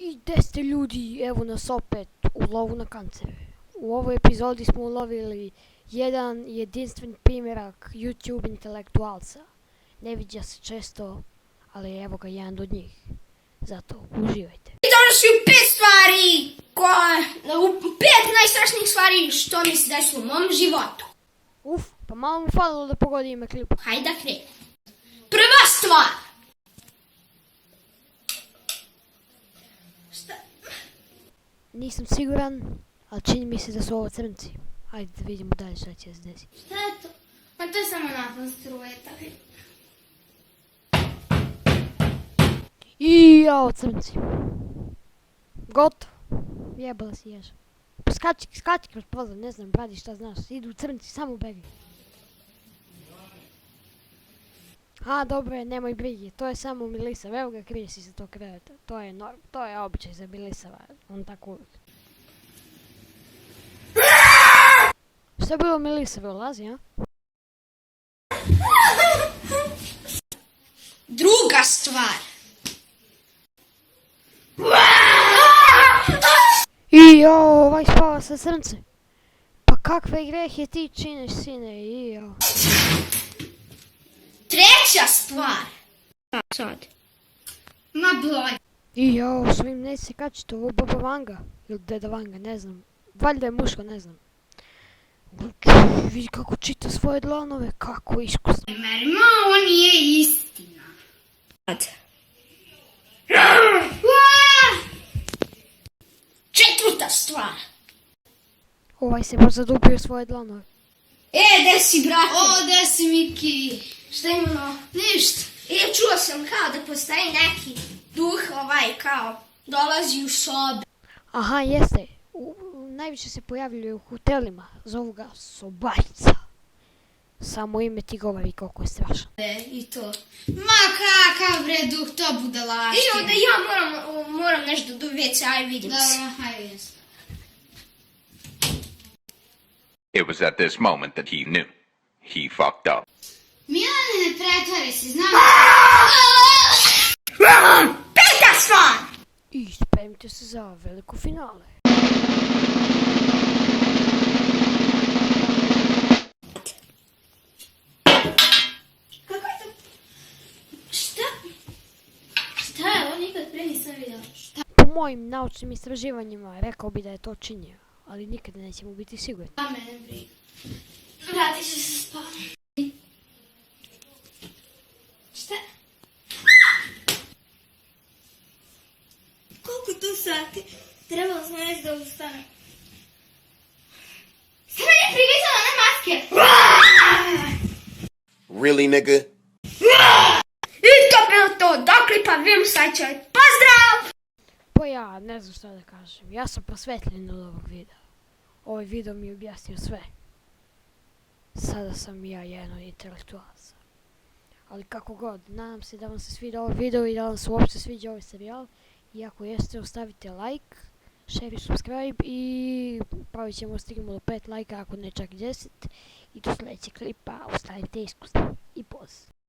I gdje ste ljudi, evo nas opet u lovu na kancere. U ovoj epizodi smo ulovili jedan jedinstven primjerak YouTube intelektualca. Ne viđa se često, ali evo ga jedan od njih. Zato uživajte. I donosi 5 stvari, pet najstrašnijih stvari što mi se desilo u mom životu. Pa malo mu falilo da pogodi ime klipa. Hajde da krenem. Prva stvar. Šta? Nisam siguran, ali čini mi se da su ovo crnci. Hajde da vidimo dalje šta će se desiti. Šta je to? Pa to je samo napad strujeta. I jao, crnci. Gotovo. Jebala si ježa. Skači kroz prozor, ne znam, bradi šta znaš. Idu crnci, samo begaj. A, dobro je, nemoj brige, to je samo Milisav, evo ga krije si se to kreveta. To je običaj za Milisava, on tako uvijek. Šta je bilo Milisav, ulazi, a? Druga stvar. I jao, ovaj spava sa srce. Pa kakve grehe ti činiš, sine, i jao. Treća stvar. Sad. Ma bloj. I jao, svojim neće se kačiti ovo baba Vanga. Ili deda Vanga, ne znam. Valjda je muško, ne znam. Vidi kako čita svoje dlanove, kako iskusno. Ma, ovo nije istina. Četvrta stvar. Ovaj se baš zadubio svoje dlanove. Gde si, brate? Gde si, Miki? Šta ima? Ništa. Čuo sam kao da postoji neki duh kao dolazi u sobe. Aha, jeste. Najviše se pojavljaju u hotelima. Zovu ga Sobajca. Samo ime ti govori koliko je strašan. I to. Ma kakav bre duh, to budalaštine. I onda ja moram nešto do WC-a i vidim se. Dobro, hajde. It was at this moment that he knew. He fucked up. Milane, ne pretvori se, znam. Peta stvar! I spremite se za veliko finale. Kako je to? Šta? Šta je ovo? Nikad pre nisam vidjela. Po mojim naučnim istraživanjima rekao bi da je to činio, ali nikada nećemo biti sigurni. A mene briga. Vratit ću se spavati. Šta? Koliko tu sati? Trebalo sam reći da ustanem. Šta me je privizala na maske? Really, nigga? I to bilo to. Do klipa, vidim sajčaj. Pozdrav! Pa ja ne znam šta da kažem. Ja sam prosvetljen od ovog videa. Ovaj video mi je objasnio sve. Sada sam ja jedan od intelektualaca. Ali kako god, nadam se da vam se sviđa ovaj video i da vam se uopšte sviđa ovaj serijal. I ako jeste, ostavite like, share i subscribe i pravit ćemo stignemo do 5 lajka, ako ne čak 10. I do sljedećeg klipa ostavite iskusno i poz.